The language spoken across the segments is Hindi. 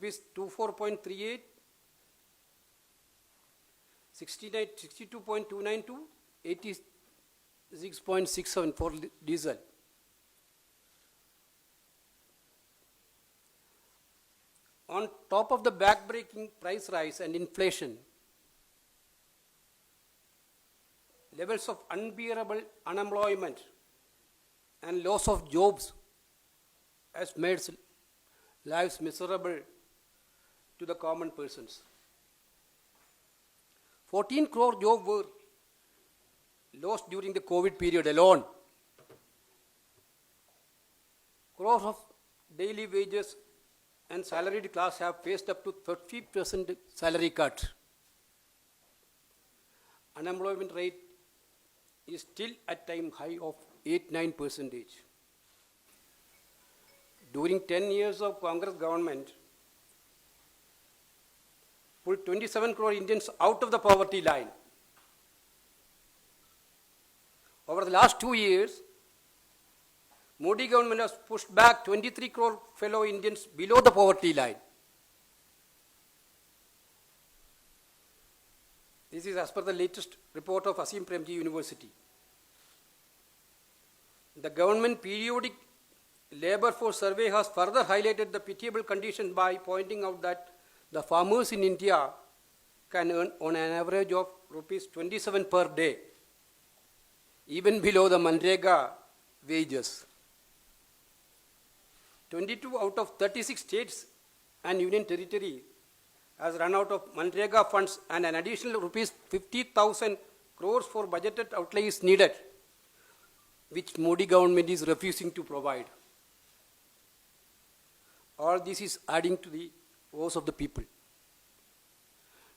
rupees 24.38, 62.29 to 86.67 for diesel. On top of the back-breaking price rise and inflation, levels of unbearable unemployment and loss of jobs has made lives miserable to the common persons. 14 crore jobs were lost during the COVID period alone. Crores of daily wages and salaried class have faced up to 30% salary cut. Unemployment rate is still at time high of 8-9%. During 10 years of Congress government, pulled 27 crore Indians out of the poverty line. Over the last 2 years, Modi government has pushed back 23 crore fellow Indians below the poverty line. This is as per the latest report of Asim Premji University. The government periodic labor force survey has further highlighted the pitiable condition by pointing out that the farmers in India can earn on an average of rupees 27 per day, even below the Manrega wages. 22 out of 36 states and union territory has run out of Manrega funds, and an additional rupees 50,000 crores for budgeted outlay is needed, which Modi government is refusing to provide. All this is adding to the woes of the people.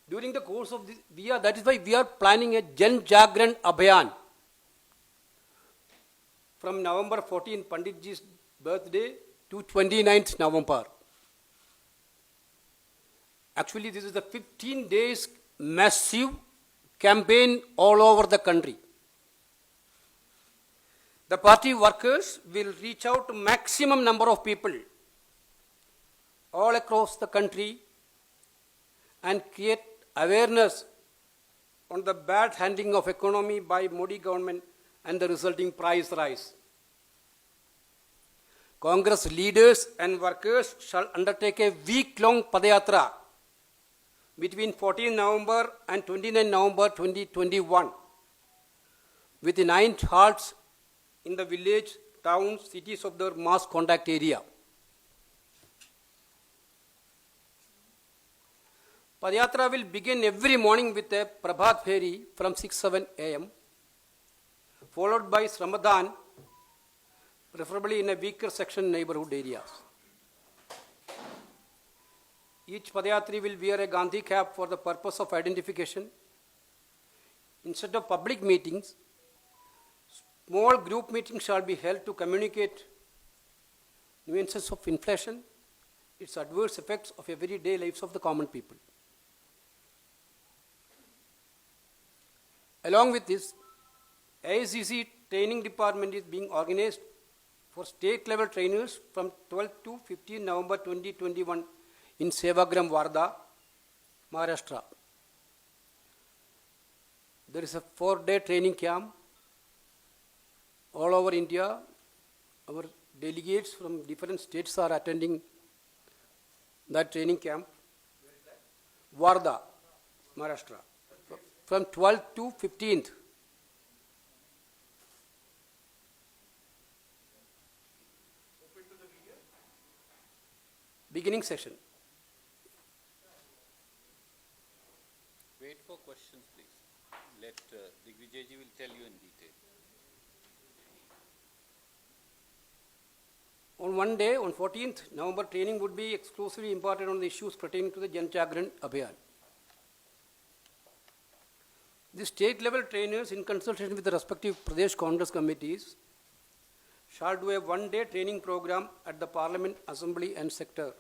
During the course of this, that is why we are planning a Jan Jagran Abhiyan from November 14, Panditji's birthday, to 29th November. Actually, this is the 15 days massive campaign all over the country. The party workers will reach out to maximum number of people all across the country and create awareness on the bad handling of economy by Modi government and the resulting price rise. Congress leaders and workers shall undertake a week-long Padayatra between 14 November and 29 November 2021 with 9 halts in the village, towns, cities of their mass contact area. Padayatra will begin every morning with a Prabhat Pheri from 6-7 a.m. followed by Sramadan, preferably in a weaker section neighborhood areas. Each Padayatri will wear a Gandhi cap for the purpose of identification. Instead of public meetings, small group meetings shall be held to communicate nuances of inflation, its adverse effects of everyday lives of the common people. Along with this, AICC training department is being organized for state level trainers from 12 to 15 November 2021 in Sevagram, Wardha, Maharashtra. There is a 4-day training camp all over India. Our delegates from different states are attending that training camp. Wardha, Maharashtra, from 12th to 15th. Beginning session. Wait for questions, please. Let Digvijayji will tell you in detail. On one day, on 14th November, training would be exclusively imparted on the issues pertaining to the Jan Jagran Abhiyan. The state level trainers, in consultation with the respective Pradesh Congress committees, shall do a 1-day training program at the Parliament, Assembly and sector,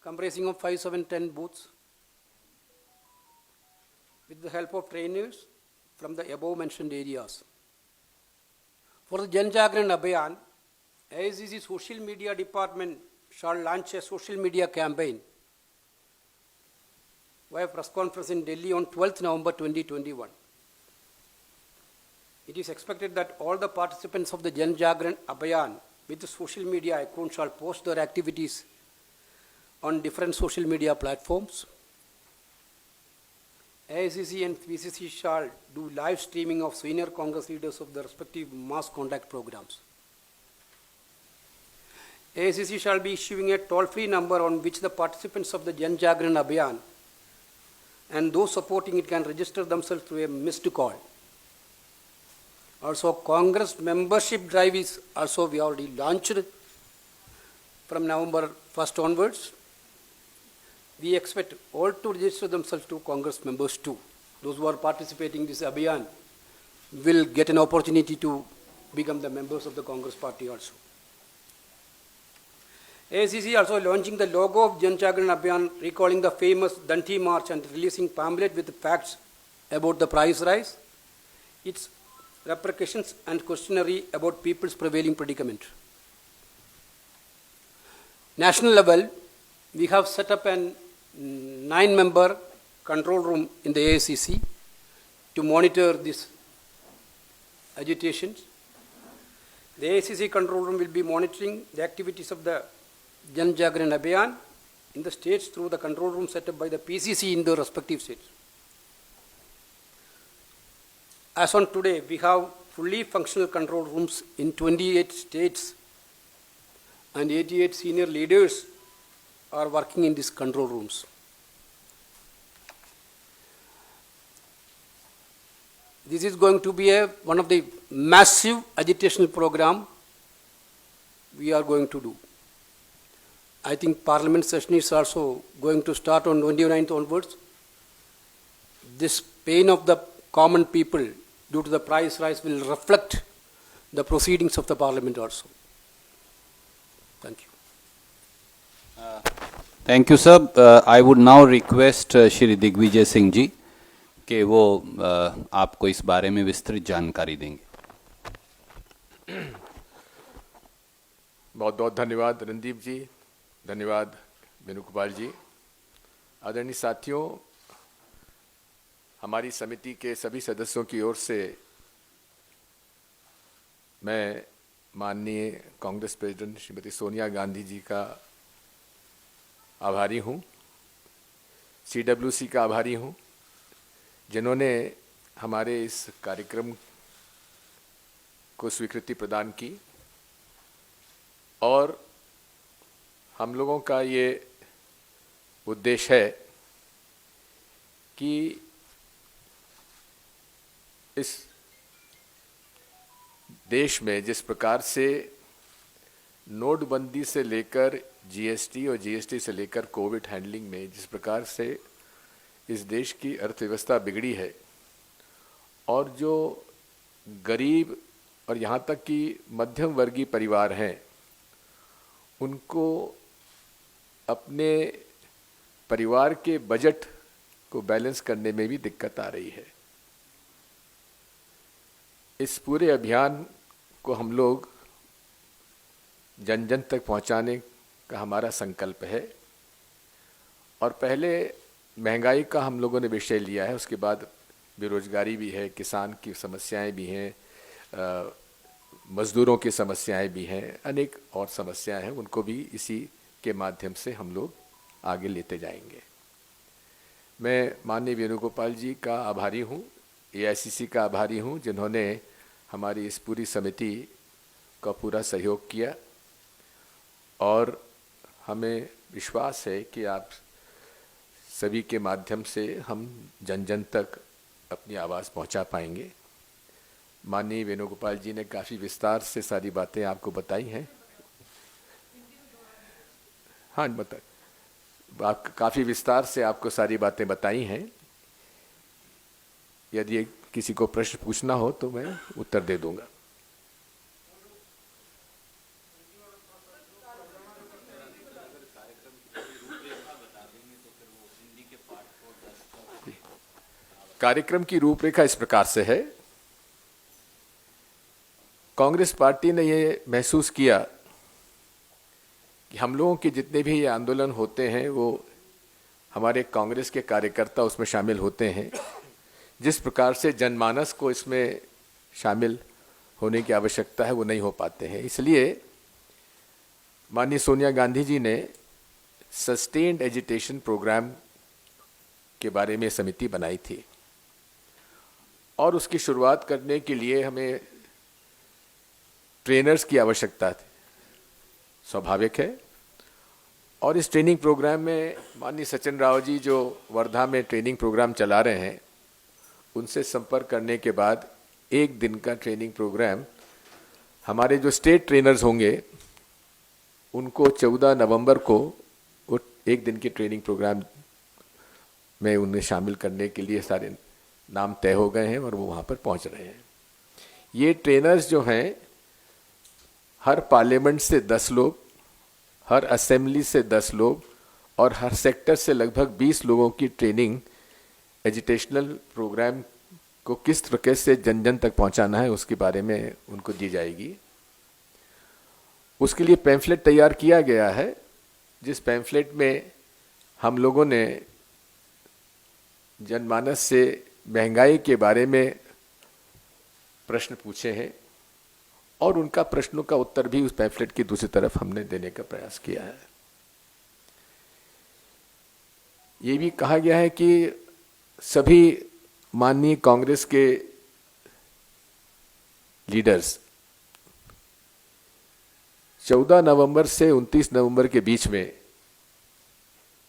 comprising of 5, 7, 10 booths, with the help of trainers from the above mentioned areas. For the Jan Jagran Abhiyan, AICC Social Media Department shall launch a social media campaign via press conference in Delhi on 12th November 2021. It is expected that all the participants of the Jan Jagran Abhiyan with the social media account shall post their activities on different social media platforms. AICC and PCC shall do live streaming of senior Congress leaders of the respective mass contact programs. AICC shall be issuing a toll-free number on which the participants of the Jan Jagran Abhiyan and those supporting it can register themselves through a missed call. Also, Congress membership drive is also we already launched from November 1st onwards. We expect all to register themselves to Congress members too. Those who are participating in this Abhiyan will get an opportunity to become the members of the Congress party also. AICC also launching the logo of Jan Jagran Abhiyan, recalling the famous Danti March and releasing pamphlet with facts about the price rise, its repercussions and questionnaire about people's prevailing predicament. National level, we have set up a 9-member control room in the AICC to monitor these agitations. The AICC control room will be monitoring the activities of the Jan Jagran Abhiyan in the states through the control room set up by the PCC in the respective states. As on today, we have fully functional control rooms in 28 states and 88 senior leaders are working in these control rooms. This is going to be one of the massive agitational program we are going to do. I think Parliament session is also going to start on 29th onwards. This pain of the common people due to the price rise will reflect the proceedings of the Parliament also. Thank you. Thank you, sir. I would now request Shri Digvijay Singh जी कि वो आपको इस बारे में विस्तृत जानकारी देंगे. बहुत बहुत धन्यवाद रणदीप जी, धन्यवाद वेणुगोपाल जी. आदरणीय साथियों, हमारी समिति के सभी सदस्यों की ओर से मैं माननीय कांग्रेस प्रेसिडेंट श्रीमती सोनिया गांधी जी का आभारी हूँ, CWC का आभारी हूँ, जिन्होंने हमारे इस कार्यक्रम को स्वीकृति प्रदान की. और हम लोगों का ये उद्देश्य है कि इस देश में जिस प्रकार से नोटबंदी से लेकर GST और GST से लेकर कोविड हैंडलिंग में जिस प्रकार से इस देश की अर्थव्यवस्था बिगड़ी है और जो गरीब और यहाँ तक कि मध्यम वर्गीय परिवार हैं, उनको अपने परिवार के बजट को बैलेंस करने में भी दिक्कत आ रही है. इस पूरे अभियान को हम लोग जन जन तक पहुंचाने का हमारा संकल्प है. और पहले महंगाई का हम लोगों ने विषय लिया है, उसके बाद बेरोजगारी भी है, किसान की समस्याएं भी हैं, मजदूरों की समस्याएं भी हैं, अनेक और समस्याएं हैं, उनको भी इसी के माध्यम से हम लोग आगे लेते जाएंगे. मैं माननीय वेणुगोपाल जी का आभारी हूँ, AICC का आभारी हूँ, जिन्होंने हमारी इस पूरी समिति का पूरा सहयोग किया. और हमें विश्वास है कि आप सभी के माध्यम से हम जन जन तक अपनी आवाज़ पहुंचा पाएंगे. माननीय वेणुगोपाल जी ने काफ़ी विस्तार से सारी बातें आपको बताई हैं. हाँ, आप काफ़ी विस्तार से आपको सारी बातें बताई हैं. यदि किसी को प्रश्न पूछना हो तो मैं उत्तर दे दूंगा. कार्यक्रम की रूपरेखा इस प्रकार से है. कांग्रेस पार्टी ने ये महसूस किया कि हम लोगों के जितने भी ये आंदोलन होते हैं वो हमारे कांग्रेस के कार्यकर्ता उसमें शामिल होते हैं। जिस प्रकार से जनमानस को इसमें शामिल होने की आवश्यकता है वो नहीं हो पाते हैं। इसलिए माननीय सोनिया गांधी जी ने सस्टेन्ड एजुटेशन प्रोग्राम के बारे में समिति बनाई थी और उसकी शुरुआत करने के लिए हमें ट्रेनर्स की आवश्यकता थी, स्वाभाविक है। और इस ट्रेनिंग प्रोग्राम में माननीय सचिन राव जी जो वर्धा में ट्रेनिंग प्रोग्राम चला रहे हैं, उनसे संपर्क करने के बाद एक दिन का ट्रेनिंग प्रोग्राम हमारे जो स्टेट ट्रेनर्स होंगे उनको 14 नवंबर को वो एक दिन के ट्रेनिंग प्रोग्राम में उन्हें शामिल करने के लिए सारे नाम तय हो गए हैं और वो वहाँ पर पहुँच रहे हैं। ये ट्रेनर्स जो हैं हर पार्लियामेंट से 10 लोग, हर असेंबली से 10 लोग और हर सेक्टर से लगभग 20 लोगों की ट्रेनिंग एजुकेशनल प्रोग्राम को किस तरह से जन जन तक पहुंचाना है उसके बारे में उनको दी जाएगी। उसके लिए पैम्फलेट तैयार किया गया है, जिस पैम्फलेट में हम लोगों ने जनमानस से महंगाई के बारे में प्रश्न पूछे हैं और उनका प्रश्नों का उत्तर भी उस पैम्फलेट की दूसरी तरफ हमने देने का प्रयास किया है। ये भी कहा गया है कि सभी माननीय कांग्रेस के लीडर्स 14 नवंबर से 29 नवंबर के बीच में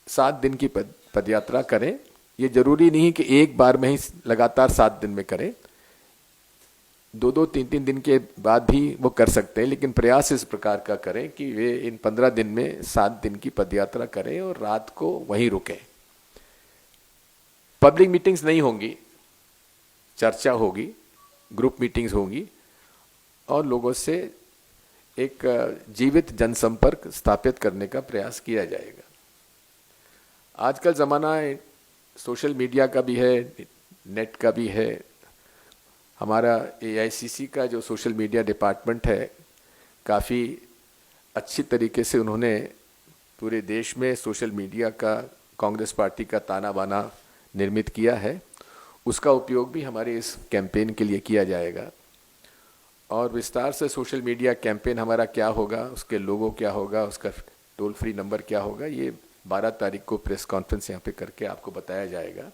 7 दिन की पदयात्रा करें। ये जरूरी नहीं कि एक बार में ही लगातार 7 दिन में करें, 2-2, 3-3 दिन के बाद भी वो कर सकते हैं, लेकिन प्रयास इस प्रकार का करें कि वे इन 15 दिन में 7 दिन की पदयात्रा करें और रात को वहीं रुकें। पब्लिक मीटिंग्स नहीं होंगी, चर्चा होगी, ग्रुप मीटिंग्स होंगी और लोगों से एक जीवित जनसंपर्क स्थापित करने का प्रयास किया जाएगा। आजकल ज़माना सोशल मीडिया का भी है, नेट का भी है। हमारा AICC का जो सोशल मीडिया डिपार्टमेंट है, काफ़ी अच्छी तरीके से उन्होंने पूरे देश में सोशल मीडिया का कांग्रेस पार्टी का ताना बाना निर्मित किया है। उसका उपयोग भी हमारे इस कैंपेन के लिए किया जाएगा और विस्तार से सोशल मीडिया कैंपेन हमारा क्या होगा, उसके लोगो क्या होगा, उसका टोल फ्री नंबर क्या होगा, ये 12 तारीख को प्रेस कॉन्फ्रेंस यहाँ पे करके आपको बताया जाएगा।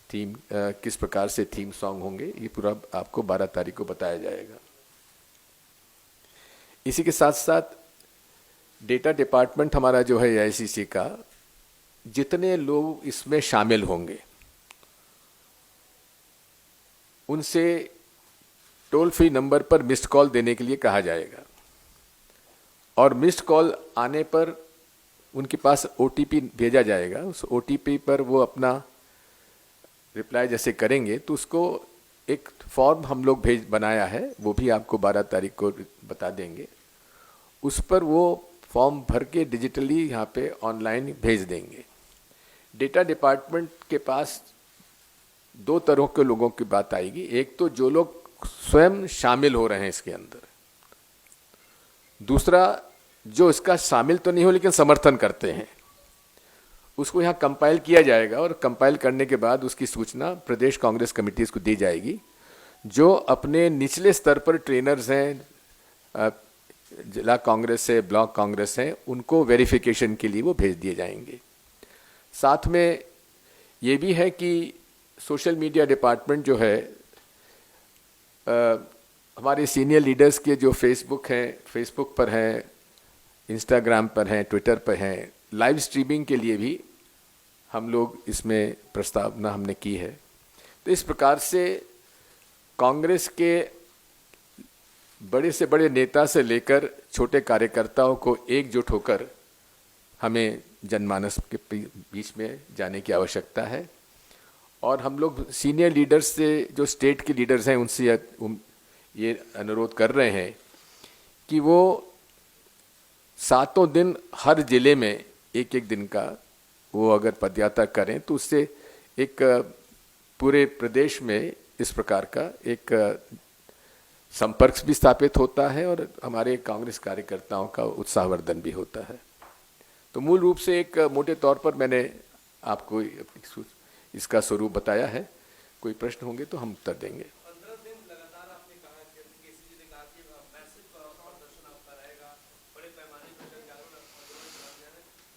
थीम किस प्रकार से थीम सॉन्ग होंगे, ये पूरा आपको 12 तारीख को बताया जाएगा। इसी के साथ साथ डेटा डिपार्टमेंट हमारा जो है AICC का, जितने लोग इसमें शामिल होंगे उनसे टोल फ्री नंबर पर मिस्ड कॉल देने के लिए कहा जाएगा और मिस्ड कॉल आने पर उनके पास OTP भेजा जाएगा। उस OTP पर वो अपना रिप्लाई जैसे करेंगे तो उसको एक फॉर्म हम लोग बनाया है, वो भी आपको 12 तारीख को बता देंगे। उस पर वो फॉर्म भर के डिजिटली यहाँ पे ऑनलाइन भेज देंगे। डेटा डिपार्टमेंट के पास 2 तरह के लोगों की बात आएगी। एक तो जो लोग स्वयं शामिल हो रहे हैं इसके अंदर, दूसरा जो इसका शामिल तो नहीं हो लेकिन समर्थन करते हैं, उसको यहाँ कंपाइल किया जाएगा और कंपाइल करने के बाद उसकी सूचना प्रदेश कांग्रेस कमेटीज को दी जाएगी। जो अपने निचले स्तर पर ट्रेनर्स हैं, जिला कांग्रेस है, ब्लॉक कांग्रेस है, उनको वेरिफिकेशन के लिए वो भेज दिए जाएंगे। साथ में ये भी है कि सोशल मीडिया डिपार्टमेंट जो है, हमारे सीनियर लीडर्स के जो फेसबुक पर हैं, इंस्टाग्राम पर हैं, ट्विटर पर हैं, लाइव स्ट्रीमिंग के लिए भी हम लोग इसमें प्रस्तावना हमने की है। तो इस प्रकार से कांग्रेस के बड़े से बड़े नेता से लेकर छोटे कार्यकर्ताओं को एकजुट होकर हमें जनमानस के बीच में जाने की आवश्यकता है और हम लोग सीनियर लीडर्स से, जो स्टेट के लीडर्स हैं, उनसे ये अनुरोध कर रहे हैं कि वो 7 दिन हर जिले में एक दिन का वो अगर पदयात्रा करें तो उससे एक पूरे प्रदेश में इस प्रकार का एक संपर्क भी स्थापित होता है और हमारे कांग्रेस कार्यकर्ताओं का उत्साहवर्धन भी होता है। तो मूल रूप से एक मोटे तौर पर मैंने आपको इसका स्वरूप बताया है। कोई प्रश्न होंगे तो हम उत्तर देंगे। 15 दिन लगातार आपने कहा कि केसीजी ने कहा कि मैसिव प्रदर्शन आपका रहेगा, बड़े पैमाने पर जन जागरण है।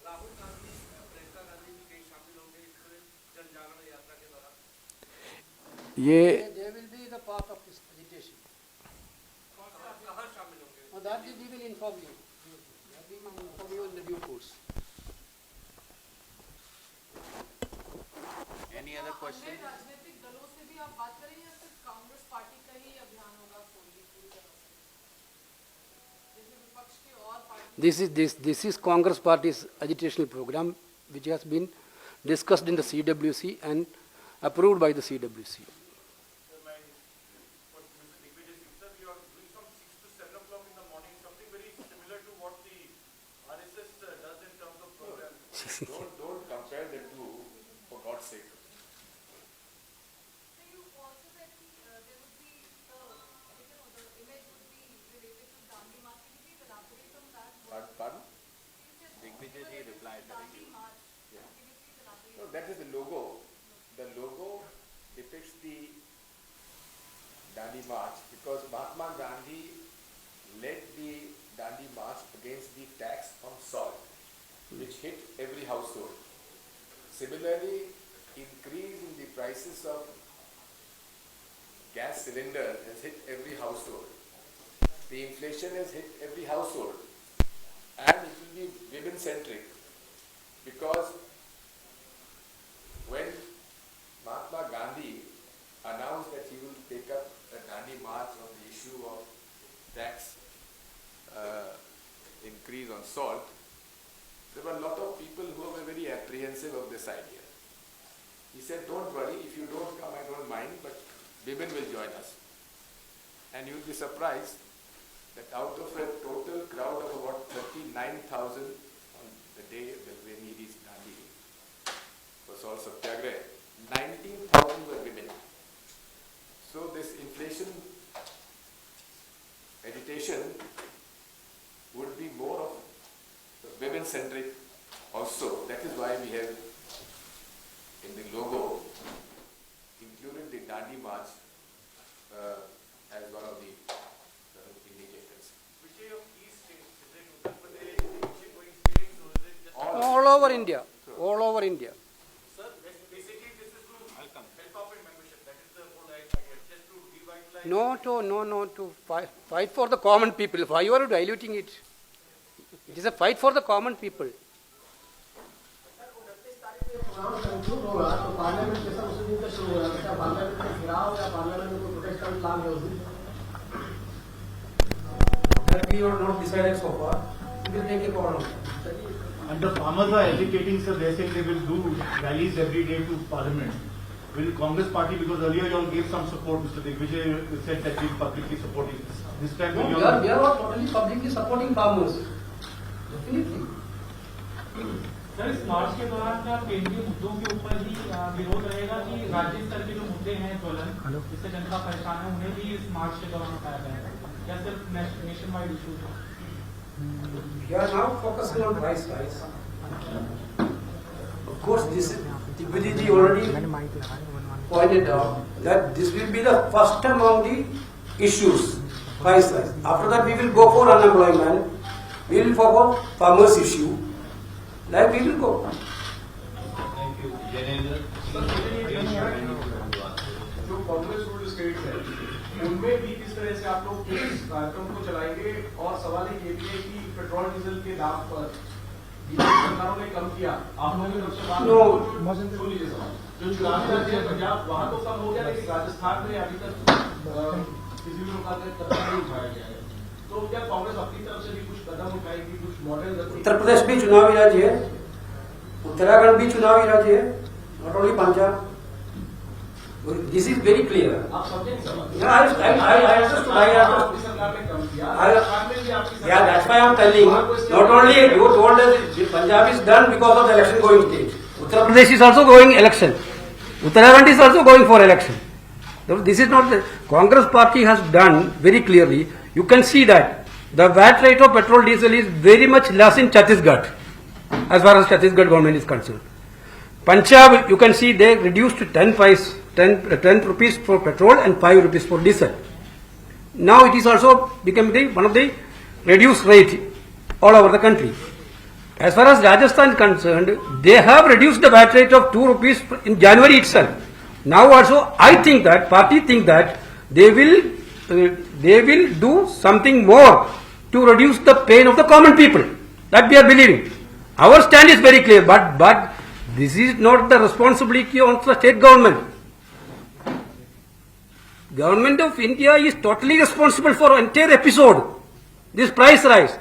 राहुल गांधी, प्रियंका गांधी भी कहीं शामिल होंगे इस जन जागरण यात्रा के दौरान? ये They will be the part of this agitation. कहाँ शामिल होंगे? That we will inform you. We will inform you in the due course. Any other question? अन्य राजनीतिक दलों से भी आप बात करेंगे या सिर्फ कांग्रेस पार्टी का ही अभियान होगा पूरी तरह से? जैसे विपक्ष के और party This is Congress Party's agitational program, which has been discussed in the CWC and approved by the CWC. don't compare the two, for God's sake. So you also said there would be the image would be related to Dandi March. Can you please elaborate on that? Pardon? Digvijay ji replied Dandi March. Yeah. Can you please elaborate? No, that is the logo. The logo depicts the Dandi March because Mahatma Gandhi led the Dandi March against the tax on salt, which hit every household. Similarly, increase in the prices of gas cylinder has hit every household. The inflation has hit every household. And it will be women-centric because when Mahatma Gandhi announced that he will take up a Dandi March on the issue of tax increase on salt, there were a lot of people who were very apprehensive of this idea. He said, don't worry, if you don't come, I don't mind, but women will join us. And you will be surprised that out of a total crowd of about 39,000 on the day when he reached Dandi for salt satyagraha, 19,000 were women. So this inflation agitation would be more of women-centric also. That is why we have in the logo included the Dandi March as one of the indicators. Which of these states? Is it Uttar Pradesh, going states, or is it just All over India. All over India. sir? Basically, this is to help up in membership. That is the whole idea. Just to revitalize. No, to fight for the common people. Why you are diluting it? It is a fight for the common people. Conclude होगा तो पार्लियामेंट सेशन उसी दिन से शुरू होगा। क्या पार्लियामेंट में घिराव या पार्लियामेंट में कोई प्रोटेस्ट का प्लान है उस दिन? That we have not decided so far. We will take a call on that. And the farmers are agitating, sir. They say they will do rallies every day to Parliament. Will Congress Party, because earlier you all gave some support, Mr. Digvijay said that you publicly supporting this. This time No, will you we are all... not totally publicly supporting farmers. Definitely. Sir, इस मार्च के दौरान क्या केंद्रीय मुद्दों के ऊपर ही विरोध रहेगा कि राज्य स्तर के जो मुद्दे हैं ज्वलन जिससे जनता परेशान है उन्हें भी इस मार्च के दौरान उठाया जाएगा या सिर्फ नेशन वाइड इशूज है? We are now focusing on price rise. Of course, this is Digvijay ji already pointed out that this will be the first among the issues, price rise. After that, we will go for unemployment. We will go for farmers issue. Like we will go. जो कांग्रेस रूल्ड स्टेट है उनमें भी किस तरह से आप लोग इस कार्यक्रम को चलाएंगे? और सवाल ये भी है कि पेट्रोल डीजल के दाम पर सरकारों ने कम किया, आप लोगों की तरफ से बात सुन लीजिए सवाल। जो चुनावी राज्य है पंजाब, वहाँ तो कम हो गया, लेकिन राजस्थान में अभी तक किसी भी प्रकार का कदम नहीं उठाया गया है। तो क्या कांग्रेस अपनी तरफ से भी कुछ कदम उठाएगी, कुछ मॉडल? उत्तर प्रदेश भी चुनावी राज्य है, उत्तराखंड भी चुनावी राज्य है, not only Punjab. This is very clear. आप समझे नहीं सवाल? Yeah, I understood. आपकी सरकार ने कम किया, राजस्थान में भी आपकी Yeah, that's why I am telling. Not only you told us Punjab is done because of the election going state. Uttar Pradesh is also going election. Uttarakhand is also going for election. This is not the Congress party has done very clearly. You can see that the VAT rate of petrol diesel is very much less in Chhattisgarh, as far as Chhattisgarh government is concerned. Punjab, you can see they reduced to 10 rupees for petrol and 5 rupees for diesel. Now it is also become one of the reduced rate all over the country. As far as Rajasthan is concerned, they have reduced the VAT rate of 2 rupees in January itself. Now also, I think that party think that they will do something more to reduce the pain of the common people. That we are believing. Our stand is very clear, but this is not the responsibility of the state government. Government of India is totally responsible for entire episode. This price rise,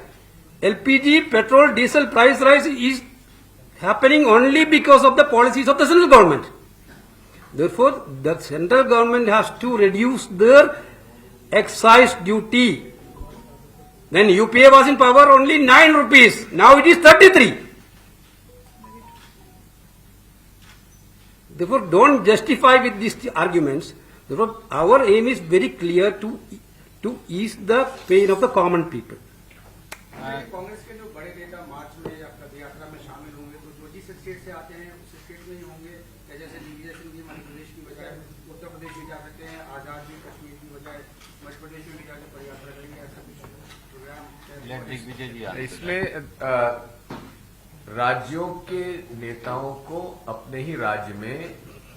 LPG, petrol, diesel price rise is happening only because of the policies of the central government. Therefore, the central government has to reduce their excise duty. When UPA was in power, only 9 rupees. Now it is 33. Therefore, don't justify with these arguments. Therefore, our aim is very clear to ease the pain of the common people. Congress के जो बड़े नेता मार्च में या पद यात्रा में शामिल होंगे तो जो जिस स्टेट से आते हैं उस स्टेट में ही होंगे, जैसे दिग्विजय सिंह जी मध्य प्रदेश की बजाय उत्तर प्रदेश में जा सकते हैं, आजाद जी कश्मीर की बजाय मध्य प्रदेश में भी जाकर पद यात्रा करेंगे, ऐसा कुछ प्रोग्राम? इसमें राज्यों के नेताओं को अपने ही राज्य में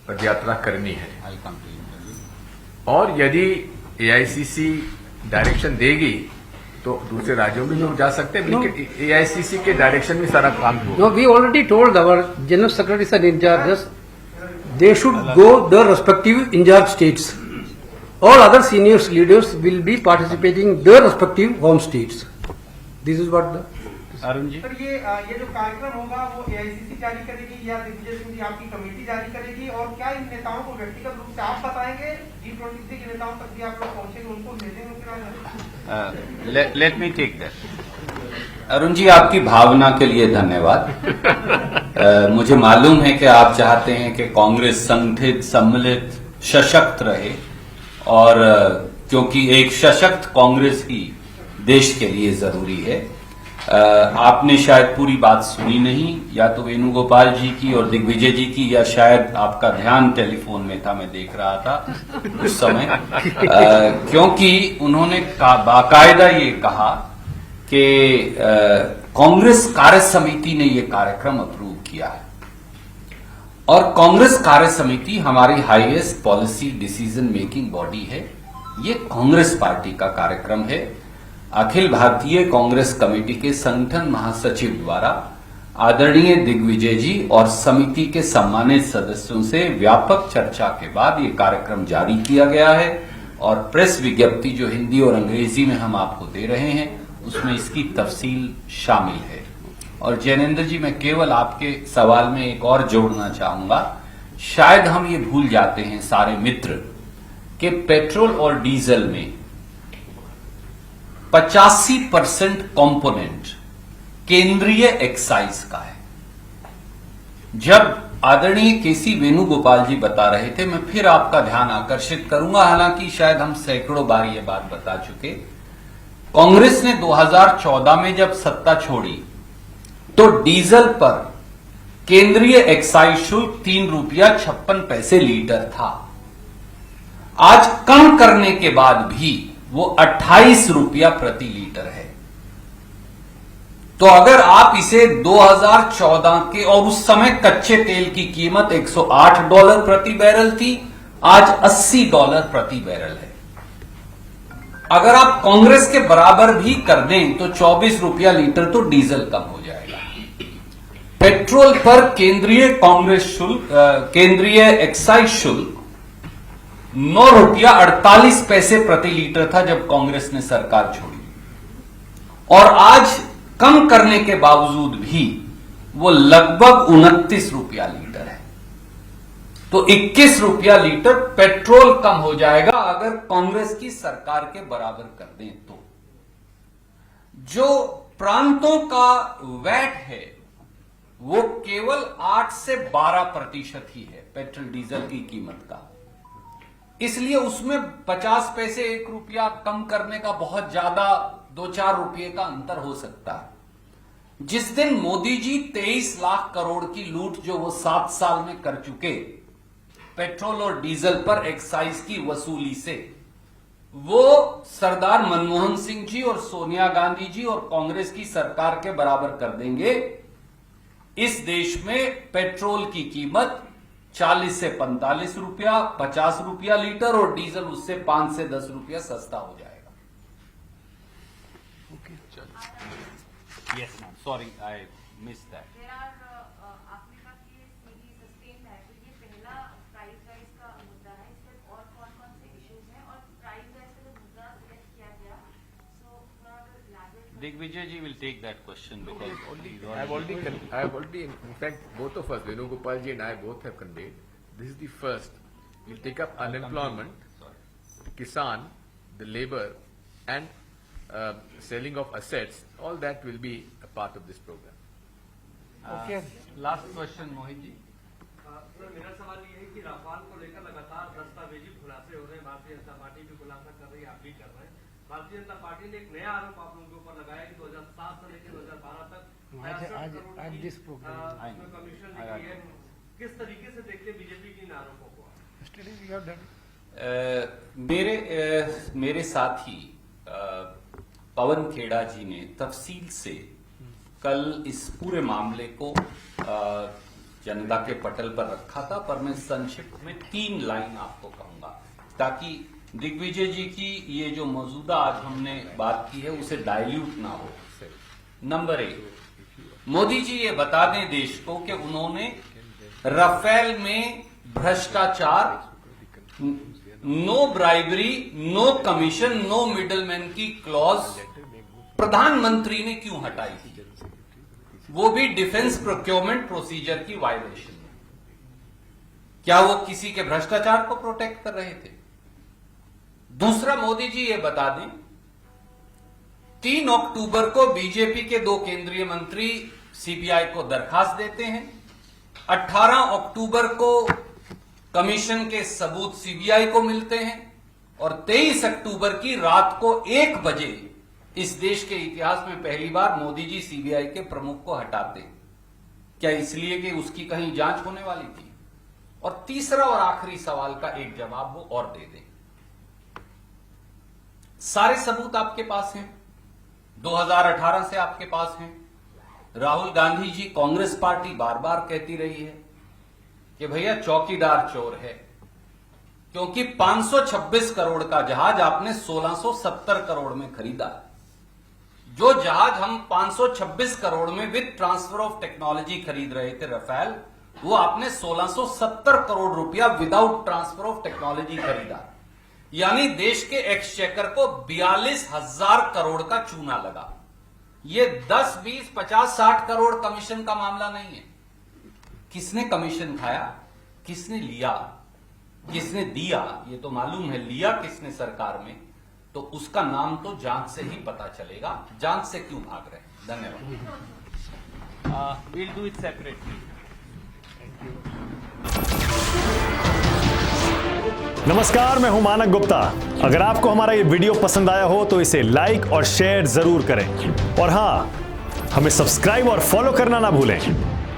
पदयात्रा करनी है और यदि एआईसीसी डायरेक्शन देगी तो दूसरे राज्यों में लोग जा सकते हैं, लेकिन एआईसीसी के डायरेक्शन में सारा काम होगा। No, we already told our general secretaries and in charges, they should go their respective in charge states. All other senior leaders will be participating in their respective home states. This is what the Arun ji, sir ये जो कार्यक्रम होगा वो एआईसीसी जारी करेगी या दिग्विजय सिंह जी आपकी कमेटी जारी करेगी, और क्या इन नेताओं को व्यक्तिगत रूप से आप बताएंगे? G23 के नेताओं तक भी आप लोग पहुंचेंगे, उनको भेजेंगे फिर? Let me take that. Arun ji, आपकी भावना के लिए धन्यवाद। मुझे मालूम है कि आप चाहते हैं कि कांग्रेस संगठित, सम्मिलित, सशक्त रहे, और क्योंकि एक सशक्त कांग्रेस ही देश के लिए जरूरी है। आपने शायद पूरी बात सुनी नहीं, या तो वेणुगोपाल जी की और दिग्विजय जी की, या शायद आपका ध्यान टेलीफोन में था, मैं देख रहा था उस समय, क्योंकि उन्होंने बाकायदा ये कहा कि कांग्रेस कार्य समिति ने ये कार्यक्रम अप्रूव किया है, और कांग्रेस कार्य समिति हमारी highest policy decision making body है। ये कांग्रेस पार्टी का कार्यक्रम है। अखिल भारतीय कांग्रेस कमेटी के संगठन महासचिव द्वारा आदरणीय दिग्विजय जी और समिति के सम्मानित सदस्यों से व्यापक चर्चा के बाद ये कार्यक्रम जारी किया गया है, और प्रेस विज्ञप्ति जो हिंदी और अंग्रेजी में हम आपको दे रहे हैं उसमें इसकी तफसील शामिल है। और जैनेन्द्र जी, मैं केवल आपके सवाल में एक और जोड़ना चाहूंगा। शायद हम ये भूल जाते हैं सारे मित्र कि पेट्रोल और डीजल में 85% कंपोनेंट केंद्रीय एक्साइज का है। जब आदरणीय केसी वेणुगोपाल जी बता रहे थे, मैं फिर आपका ध्यान आकर्षित करूंगा, हालांकि शायद हम सैकड़ों बार ये बात बता चुके। कांग्रेस ने 2014 में जब सत्ता छोड़ी तो डीजल पर केंद्रीय एक्साइज शुल्क 3 रुपया 56 पैसे लीटर था। आज कम करने के बाद भी वो 28 रुपया प्रति लीटर है। तो अगर आप इसे 2014 के, और उस समय कच्चे तेल की कीमत $108 प्रति बैरल थी, आज $80 प्रति बैरल है। अगर आप कांग्रेस के बराबर भी कर दें तो 24 रुपया लीटर तो डीजल कम हो जाएगा। पेट्रोल पर केंद्रीय कांग्रेस शुल्क, केंद्रीय एक्साइज शुल्क 9 रुपया 48 पैसे प्रति लीटर था जब कांग्रेस ने सरकार छोड़ी, और आज कम करने के बावजूद भी वो लगभग 29 रुपया लीटर है। तो 21 रुपया लीटर पेट्रोल कम हो जाएगा अगर कांग्रेस की सरकार के बराबर कर दें तो। जो प्रांतों का वैट है वो केवल 8 से 12% ही है पेट्रोल डीजल की कीमत का। इसलिए उसमें 50 पैसे 1 रुपया कम करने का बहुत ज्यादा 2-4 रुपये का अंतर हो सकता है। जिस दिन मोदी जी 23 लाख करोड़ की लूट जो वो 7 साल में कर चुके पेट्रोल और डीजल पर एक्साइज की वसूली से, वो सरदार मनमोहन सिंह जी और सोनिया गांधी जी और कांग्रेस की सरकार के बराबर कर देंगे। इस देश में पेट्रोल की कीमत 40 से 45 रुपया, 50 रुपया लीटर और डीजल उससे 5 से 10 रुपया सस्ता हो जाएगा। Yes ma'am, sorry I miss that. आपने कहा कि ये सीरीज सस्टेन है, तो ये पहला प्राइस राइज का मुद्दा है। इसके और कौन-कौन से इश्यूज हैं और प्राइस राइज का जो मुद्दा सिलेक्ट किया गया, सो थोड़ा अगर elaborate Digvijay ji will take that question because I have already, in fact, both of us, Venugopal ji and I both have conveyed. This is the first. We'll take up unemployment, Kisan, the labor, and selling of assets. All that will be a part of this program. Okay. Last question, Mohit ji. मेरा सवाल ये है कि राफाल को लेकर लगातार दस्तावेजी खुलासे हो रहे हैं। भारतीय जनता पार्टी भी खुलासा कर रही है, आप भी कर रहे हैं। भारतीय जनता पार्टी ने एक नया आरोप आप लोगों के ऊपर लगाया कि 2007 से लेकर 2012 तक कमीशन की है। किस तरीके से देखते हैं बीजेपी की इन आरोपों को? मेरे साथी पवन खेड़ा जी ने तफसील से कल इस पूरे मामले को जनता के पटल पर रखा था, पर मैं संक्षिप्त में 3 लाइन आपको कहूंगा ताकि दिग्विजय जी की ये जो मौजूदा आज हमने बात की है उसे डाइल्यूट ना हो। नंबर 1, मोदी जी ये बता दें देश को कि उन्होंने राफेल में भ्रष्टाचार, no bribery, no commission, no middleman की क्लॉज प्रधानमंत्री ने क्यों हटाई थी, वो भी डिफेंस प्रोक्योरमेंट प्रोसीजर की वायलेशन में? क्या वो किसी के भ्रष्टाचार को प्रोटेक्ट कर रहे थे? दूसरा, मोदी जी ये बता दें 3 अक्टूबर को बीजेपी के 2 केंद्रीय मंत्री सीबीआई को दरखास्त देते हैं, 18 अक्टूबर को कमीशन के सबूत सीबीआई को मिलते हैं और 23 अक्टूबर की रात को 1 बजे इस देश के इतिहास में पहली बार मोदी जी सीबीआई के प्रमुख को हटाते हैं। क्या इसलिए कि उसकी कहीं जांच होने वाली थी? और तीसरा और आखिरी सवाल का एक जवाब वो और दे दें। सारे सबूत आपके पास हैं, 2018 से आपके पास हैं। राहुल गांधी जी, कांग्रेस पार्टी बार बार कहती रही है कि भैया चौकीदार चोर है, क्योंकि 526 करोड़ का जहाज आपने 1670 करोड़ में खरीदा। जो जहाज हम 526 करोड़ में विद ट्रांसफर ऑफ टेक्नोलॉजी खरीद रहे थे राफेल, वो आपने 1670 करोड़ रुपया विदाउट ट्रांसफर ऑफ टेक्नोलॉजी खरीदा। यानी देश के एक्सचेकर को 42,000 करोड़ का चूना लगा। ये 10, 20, 50, 60 करोड़ कमीशन का मामला नहीं है। किसने कमीशन खाया, किसने लिया, किसने दिया, ये तो मालूम है। लिया किसने सरकार में, तो उसका नाम तो जांच से ही पता चलेगा। जांच से क्यों भाग रहे हैं? धन्यवाद। Will do it separately. नमस्कार, मैं हूं मानक गुप्ता। अगर आपको हमारा ये वीडियो पसंद आया हो तो इसे लाइक और शेयर जरूर करें, और हां, हमें सब्सक्राइब और फॉलो करना ना भूलें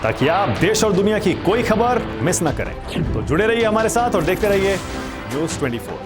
ताकि आप देश और दुनिया की कोई खबर मिस ना करें। तो जुड़े रहिए हमारे साथ और देखते रहिए न्यूज़ 24।